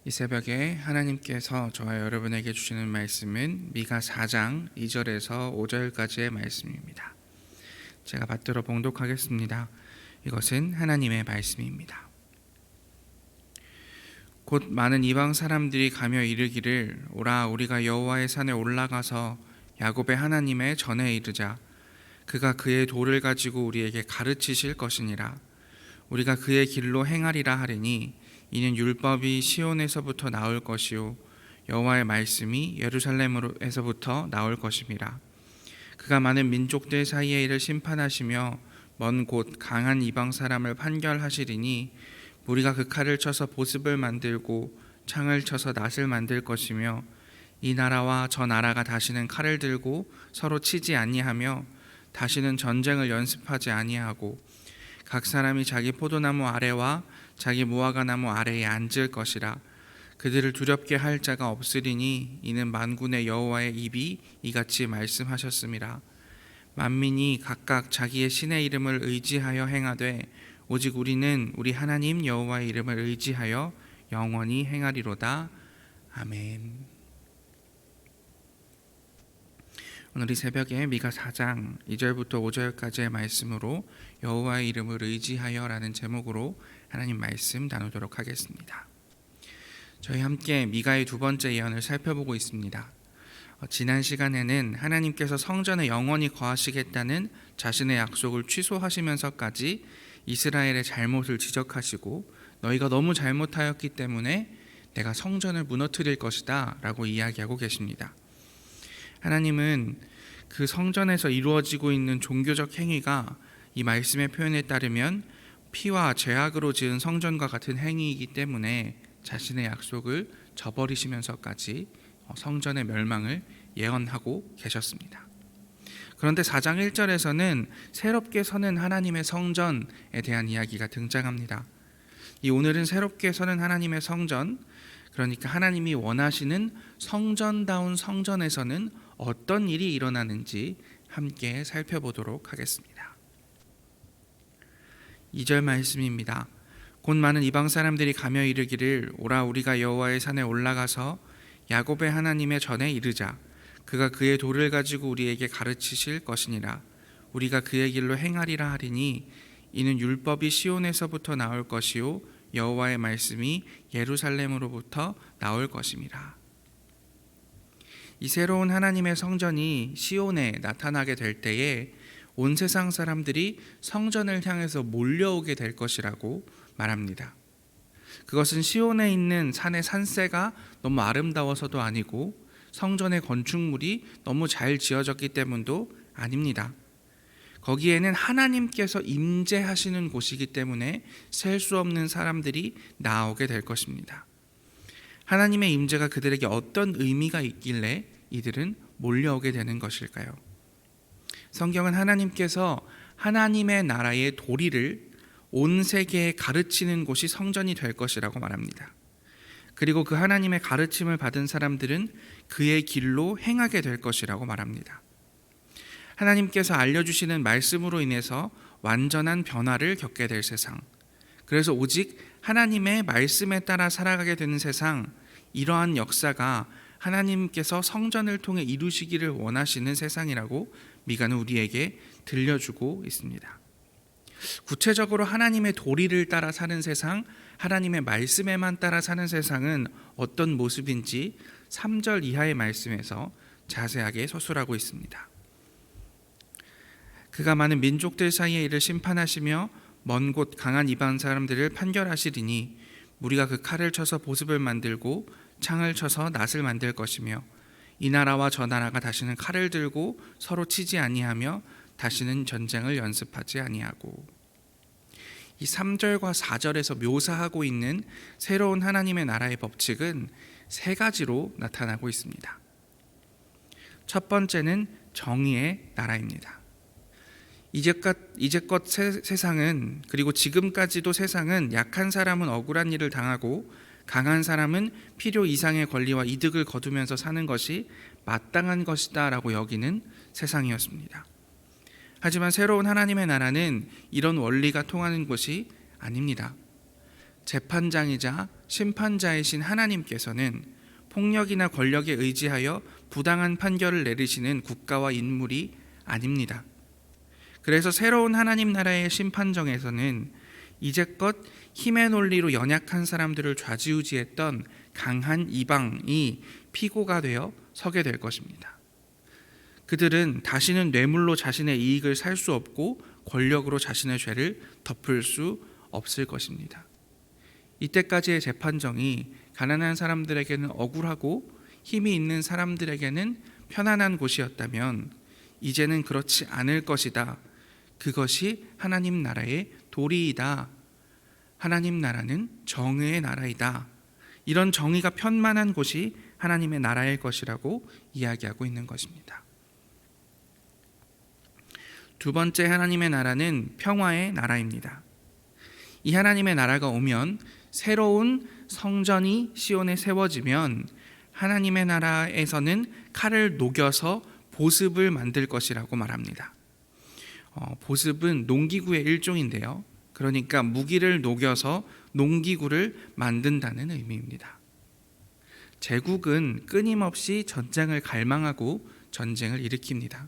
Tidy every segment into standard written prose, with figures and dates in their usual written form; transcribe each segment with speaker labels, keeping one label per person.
Speaker 1: 이 새벽에 하나님께서 저와 여러분에게 주시는 말씀은 미가 4장 2절에서 5절까지의 말씀입니다. 제가 받들어 봉독하겠습니다. 이것은 하나님의 말씀입니다. 곧 많은 이방 사람들이 가며 이르기를 오라 우리가 여호와의 산에 올라가서 야곱의 하나님의 전에 이르자. 그가 그의 도를 가지고 우리에게 가르치실 것이니라. 우리가 그의 길로 행하리라 하리니 이는 율법이 시온에서부터 나올 것이요 여호와의 말씀이 예루살렘에서부터 나올 것임이라. 그가 많은 민족들 사이에 이를 심판하시며 먼 곳 강한 이방 사람을 판결하시리니 우리가 그 칼을 쳐서 보습을 만들고 창을 쳐서 낫을 만들 것이며 이 나라와 저 나라가 다시는 칼을 들고 서로 치지 아니하며 다시는 전쟁을 연습하지 아니하고 각 사람이 자기 포도나무 아래와 자기 무화과나무 아래에 앉을 것이라. 그들을 두렵게 할 자가 없으리니 이는 만군의 여호와의 입이 이같이 말씀하셨음이라. 만민이 각각 자기의 신의 이름을 의지하여 행하되 오직 우리는 우리 하나님 여호와의 이름을 의지하여 영원히 행하리로다. 아멘. 오늘 이 새벽에 미가 4장 2절부터 5절까지의 말씀으로 여호와의 이름을 의지하여 라는 제목으로 하나님 말씀 나누도록 하겠습니다. 저희 함께 미가의 두 번째 예언을 살펴보고 있습니다. 지난 시간에는 하나님께서 성전에 영원히 거하시겠다는 자신의 약속을 취소하시면서까지 이스라엘의 잘못을 지적하시고 너희가 너무 잘못하였기 때문에 내가 성전을 무너뜨릴 것이다 라고 이야기하고 계십니다. 하나님은 그 성전에서 이루어지고 있는 종교적 행위가 이 말씀의 표현에 따르면 피와 죄악으로 지은 성전과 같은 행위이기 때문에 자신의 약속을 저버리시면서까지 성전의 멸망을 예언하고 계셨습니다. 그런데 4장 1절에서는 새롭게 서는 하나님의 성전에 대한 이야기가 등장합니다. 오늘은 새롭게 서는 하나님의 성전, 그러니까 하나님이 원하시는 성전다운 성전에서는 어떤 일이 일어나는지 함께 살펴보도록 하겠습니다. 2절 말씀입니다. 곧 많은 이방 사람들이 가며 이르기를 오라 우리가 여호와의 산에 올라가서 야곱의 하나님의 전에 이르자. 그가 그의 도를 가지고 우리에게 가르치실 것이니라. 우리가 그의 길로 행하리라 하리니 이는 율법이 시온에서부터 나올 것이요 여호와의 말씀이 예루살렘으로부터 나올 것임이라. 이 새로운 하나님의 성전이 시온에 나타나게 될 때에 온 세상 사람들이 성전을 향해서 몰려오게 될 것이라고 말합니다. 그것은 시온에 있는 산의 산세가 너무 아름다워서도 아니고 성전의 건축물이 너무 잘 지어졌기 때문도 아닙니다. 거기에는 하나님께서 임재하시는 곳이기 때문에 셀 수 없는 사람들이 나오게 될 것입니다. 하나님의 임재가 그들에게 어떤 의미가 있길래 이들은 몰려오게 되는 것일까요? 성경은 하나님께서 하나님의 나라의 도리를 온 세계에 가르치는 곳이 성전이 될 것이라고 말합니다. 그리고 그 하나님의 가르침을 받은 사람들은 그의 길로 행하게 될 것이라고 말합니다. 하나님께서 알려주시는 말씀으로 인해서 완전한 변화를 겪게 될 세상, 그래서 오직 하나님의 말씀에 따라 살아가게 되는 세상, 이러한 역사가 하나님께서 성전을 통해 이루시기를 원하시는 세상이라고 미가는 우리에게 들려주고 있습니다. 구체적으로 하나님의 도리를 따라 사는 세상, 하나님의 말씀에만 따라 사는 세상은 어떤 모습인지 3절 이하의 말씀에서 자세하게 서술하고 있습니다. 그가 많은 민족들 사이에 이를 심판하시며 먼 곳 강한 이방 사람들을 판결하시리니 우리가 그 칼을 쳐서 보습을 만들고 창을 쳐서 낫을 만들 것이며 이 나라와 저 나라가 다시는 칼을 들고 서로 치지 아니하며 다시는 전쟁을 연습하지 아니하고. 이 3절과 4절에서 묘사하고 있는 새로운 하나님의 나라의 법칙은 세 가지로 나타나고 있습니다. 첫 번째는 정의의 나라입니다. 이제껏 세상은, 그리고 지금까지도 세상은 약한 사람은 억울한 일을 당하고 강한 사람은 필요 이상의 권리와 이득을 거두면서 사는 것이 마땅한 것이다 라고 여기는 세상이었습니다. 하지만 새로운 하나님의 나라는 이런 원리가 통하는 곳이 아닙니다. 재판장이자 심판자이신 하나님께서는 폭력이나 권력에 의지하여 부당한 판결을 내리시는 국가와 인물이 아닙니다. 그래서 새로운 하나님 나라의 심판정에서는 이제껏 힘의 논리로 연약한 사람들을 좌지우지했던 강한 이방이 피고가 되어 서게 될 것입니다. 그들은 다시는 뇌물로 자신의 이익을 살 수 없고 권력으로 자신의 죄를 덮을 수 없을 것입니다. 이때까지의 재판정이 가난한 사람들에게는 억울하고 힘이 있는 사람들에게는 편안한 곳이었다면 이제는 그렇지 않을 것이다. 그것이 하나님 나라의 도리이다. 하나님 나라는 정의의 나라이다. 이런 정의가 편만한 곳이 하나님의 나라일 것이라고 이야기하고 있는 것입니다. 두 번째 하나님의 나라는 평화의 나라입니다. 이 하나님의 나라가 오면 새로운 성전이 시온에 세워지면 하나님의 나라에서는 칼을 녹여서 보습을 만들 것이라고 말합니다. 보습은 농기구의 일종인데요. 그러니까 무기를 녹여서 농기구를 만든다는 의미입니다. 제국은 끊임없이 전쟁을 갈망하고 전쟁을 일으킵니다.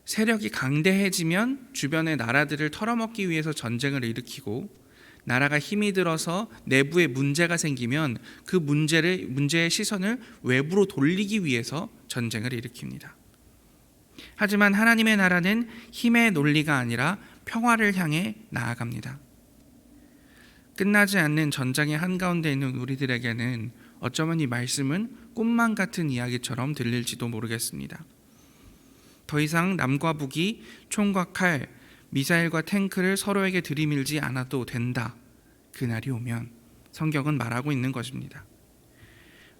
Speaker 1: 세력이 강대해지면 주변의 나라들을 털어먹기 위해서 전쟁을 일으키고, 나라가 힘이 들어서 내부에 문제가 생기면 그 문제의 시선을 외부로 돌리기 위해서 전쟁을 일으킵니다. 하지만 하나님의 나라는 힘의 논리가 아니라 평화를 향해 나아갑니다. 끝나지 않는 전장의 한가운데 있는 우리들에게는 어쩌면 이 말씀은 꿈만 같은 이야기처럼 들릴지도 모르겠습니다. 더 이상 남과 북이 총과 칼, 미사일과 탱크를 서로에게 들이밀지 않아도 된다. 그날이 오면 성경은 말하고 있는 것입니다.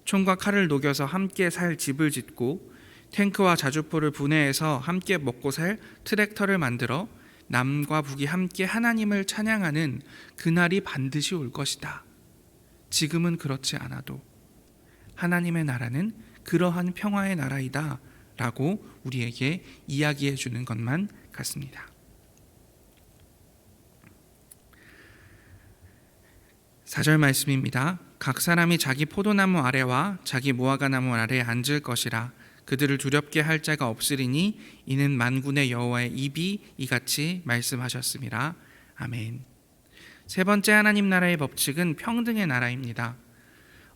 Speaker 1: 총과 칼을 녹여서 함께 살 집을 짓고 탱크와 자주포를 분해해서 함께 먹고 살 트랙터를 만들어 남과 북이 함께 하나님을 찬양하는 그날이 반드시 올 것이다. 지금은 그렇지 않아도 하나님의 나라는 그러한 평화의 나라이다 라고 우리에게 이야기해 주는 것만 같습니다. 4절 말씀입니다. 각 사람이 자기 포도나무 아래와 자기 무화과나무 아래에 앉을 것이라. 그들을 두렵게 할 자가 없으리니 이는 만군의 여호와의 입이 이같이 말씀하셨습니다. 아멘. 세 번째 하나님 나라의 법칙은 평등의 나라입니다.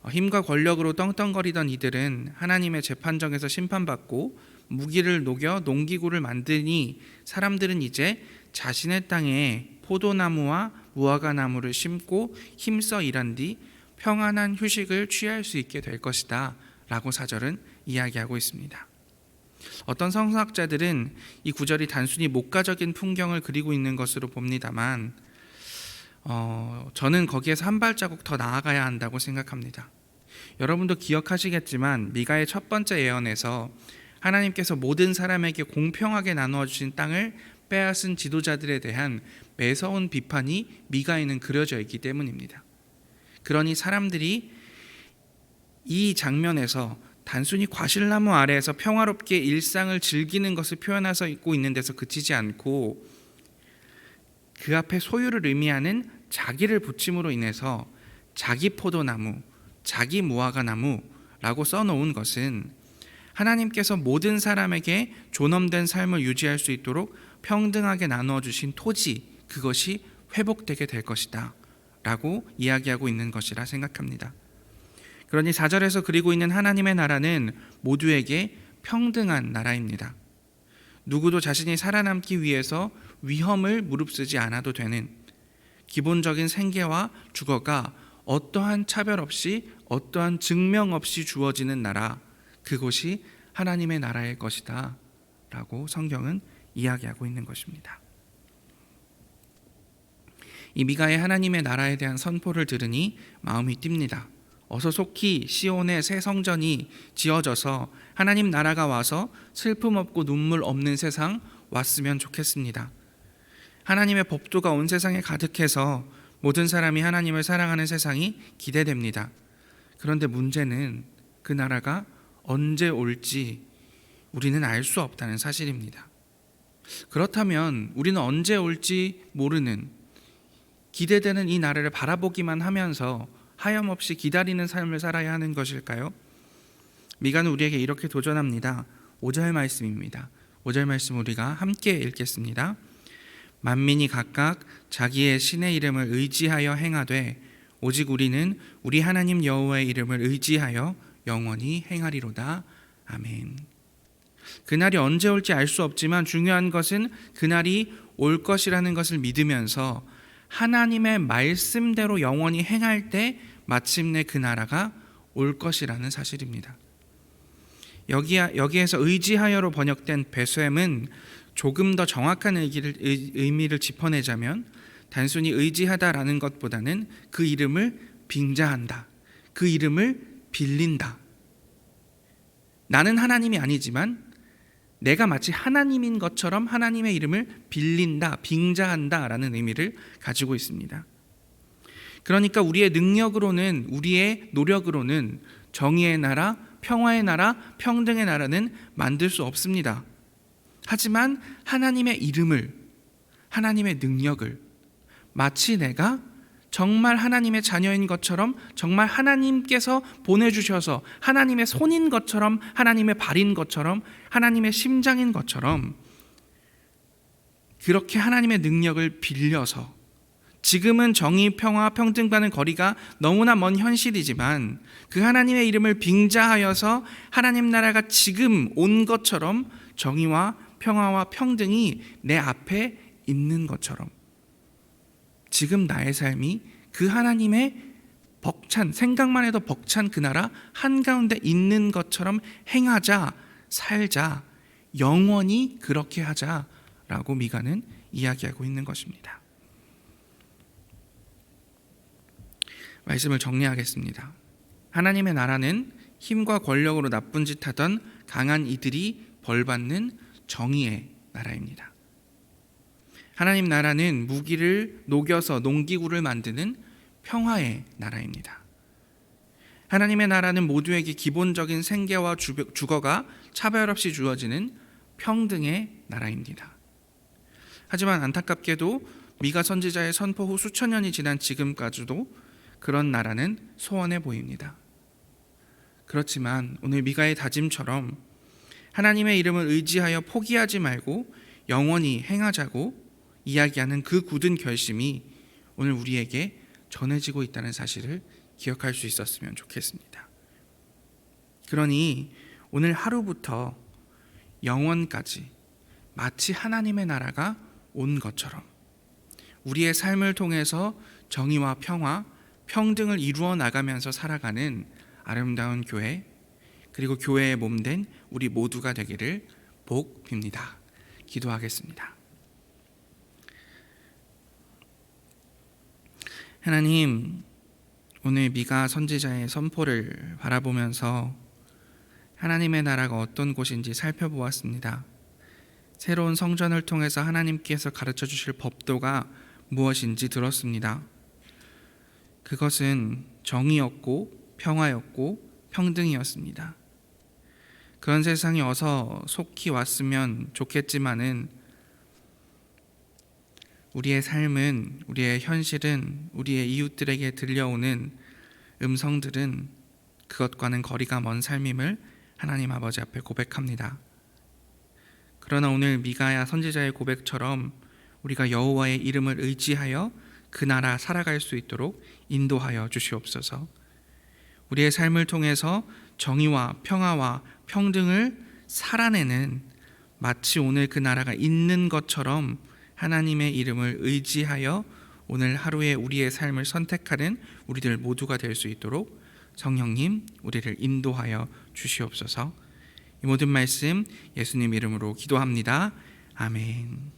Speaker 1: 힘과 권력으로 떵떵거리던 이들은 하나님의 재판정에서 심판받고 무기를 녹여 농기구를 만드니 사람들은 이제 자신의 땅에 포도나무와 무화과나무를 심고 힘써 일한 뒤 평안한 휴식을 취할 수 있게 될 것이다 라고 4절은 이야기하고 있습니다. 어떤 성서학자들은 이 구절이 단순히 목가적인 풍경을 그리고 있는 것으로 봅니다만 저는 거기에서 한 발자국 더 나아가야 한다고 생각합니다. 여러분도 기억하시겠지만 미가의 첫 번째 예언에서 하나님께서 모든 사람에게 공평하게 나누어 주신 땅을 빼앗은 지도자들에 대한 매서운 비판이 미가에는 그려져 있기 때문입니다. 그러니 사람들이 이 장면에서 단순히 과실나무 아래에서 평화롭게 일상을 즐기는 것을 표현하고 있는 데서 그치지 않고 그 앞에 소유를 의미하는 자기를 붙임으로 인해서 자기 포도나무, 자기 무화과나무라고 써놓은 것은 하나님께서 모든 사람에게 존엄된 삶을 유지할 수 있도록 평등하게 나누어 주신 토지, 그것이 회복되게 될 것이다 라고 이야기하고 있는 것이라 생각합니다. 그러니 4절에서 그리고 있는 하나님의 나라는 모두에게 평등한 나라입니다. 누구도 자신이 살아남기 위해서 위험을 무릅쓰지 않아도 되는 기본적인 생계와 주거가 어떠한 차별 없이 어떠한 증명 없이 주어지는 나라, 그곳이 하나님의 나라일 것이다 라고 성경은 이야기하고 있는 것입니다. 이 미가의 하나님의 나라에 대한 선포를 들으니 마음이 뜁니다. 어서 속히 시온의 새 성전이 지어져서 하나님 나라가 와서 슬픔 없고 눈물 없는 세상 왔으면 좋겠습니다. 하나님의 법도가 온 세상에 가득해서 모든 사람이 하나님을 사랑하는 세상이 기대됩니다. 그런데 문제는 그 나라가 언제 올지 우리는 알 수 없다는 사실입니다. 그렇다면 우리는 언제 올지 모르는 기대되는 이 나라를 바라보기만 하면서 하염없이 기다리는 삶을 살아야 하는 것일까요? 미가는 우리에게 이렇게 도전합니다. 5절 말씀입니다. 5절 말씀 우리가 함께 읽겠습니다. 만민이 각각 자기의 신의 이름을 의지하여 행하되 오직 우리는 우리 하나님 여호와의 이름을 의지하여 영원히 행하리로다. 아멘. 그날이 언제 올지 알 수 없지만 중요한 것은 그날이 올 것이라는 것을 믿으면서 하나님의 말씀대로 영원히 행할 때 마침내 그 나라가 올 것이라는 사실입니다. 여기에서 의지하여로 번역된 베셈은 조금 더 정확한 의미를 짚어내자면 단순히 의지하다라는 것보다는 그 이름을 빙자한다, 그 이름을 빌린다. 나는 하나님이 아니지만 내가 마치 하나님인 것처럼 하나님의 이름을 빌린다, 빙자한다라는 의미를 가지고 있습니다. 그러니까 우리의 능력으로는, 우리의 노력으로는 정의의 나라, 평화의 나라, 평등의 나라는 만들 수 없습니다. 하지만 하나님의 이름을, 하나님의 능력을 마치 내가 정말 하나님의 자녀인 것처럼, 정말 하나님께서 보내주셔서 하나님의 손인 것처럼, 하나님의 발인 것처럼, 하나님의 심장인 것처럼 그렇게 하나님의 능력을 빌려서, 지금은 정의, 평화, 평등과는 거리가 너무나 먼 현실이지만 그 하나님의 이름을 빙자하여서 하나님 나라가 지금 온 것처럼 정의와 평화와 평등이 내 앞에 있는 것처럼 지금 나의 삶이 그 하나님의 벅찬, 생각만 해도 벅찬 그 나라 한가운데 있는 것처럼 행하자, 살자, 영원히 그렇게 하자라고 미가는 이야기하고 있는 것입니다. 말씀을 정리하겠습니다. 하나님의 나라는 힘과 권력으로 나쁜 짓 하던 강한 이들이 벌받는 정의의 나라입니다. 하나님 나라는 무기를 녹여서 농기구를 만드는 평화의 나라입니다. 하나님의 나라는 모두에게 기본적인 생계와 주거가 차별 없이 주어지는 평등의 나라입니다. 하지만 안타깝게도 미가 선지자의 선포 후 수천 년이 지난 지금까지도 그런 나라는 소원해 보입니다. 그렇지만 오늘 미가의 다짐처럼 하나님의 이름을 의지하여 포기하지 말고 영원히 행하자고 이야기하는 그 굳은 결심이 오늘 우리에게 전해지고 있다는 사실을 기억할 수 있었으면 좋겠습니다. 그러니 오늘 하루부터 영원까지 마치 하나님의 나라가 온 것처럼 우리의 삶을 통해서 정의와 평화, 평등을 이루어 나가면서 살아가는 아름다운 교회, 그리고 교회의 몸된 우리 모두가 되기를 복 빕니다. 기도하겠습니다. 하나님, 오늘 미가 선지자의 선포를 바라보면서 하나님의 나라가 어떤 곳인지 살펴보았습니다. 새로운 성전을 통해서 하나님께서 가르쳐 주실 법도가 무엇인지 들었습니다. 그것은 정의였고 평화였고 평등이었습니다. 그런 세상이 어서 속히 왔으면 좋겠지만은 우리의 삶은, 우리의 현실은, 우리의 이웃들에게 들려오는 음성들은 그것과는 거리가 먼 삶임을 하나님 아버지 앞에 고백합니다. 그러나 오늘 미가야 선지자의 고백처럼 우리가 여호와의 이름을 의지하여 그 나라 살아갈 수 있도록 인도하여 주시옵소서. 우리의 삶을 통해서 정의와 평화와 평등을 살아내는, 마치 오늘 그 나라가 있는 것처럼 하나님의 이름을 의지하여 오늘 하루에 우리의 삶을 선택하는 우리들 모두가 될 수 있도록 성령님 우리를 인도하여 주시옵소서. 이 모든 말씀 예수님 이름으로 기도합니다. 아멘.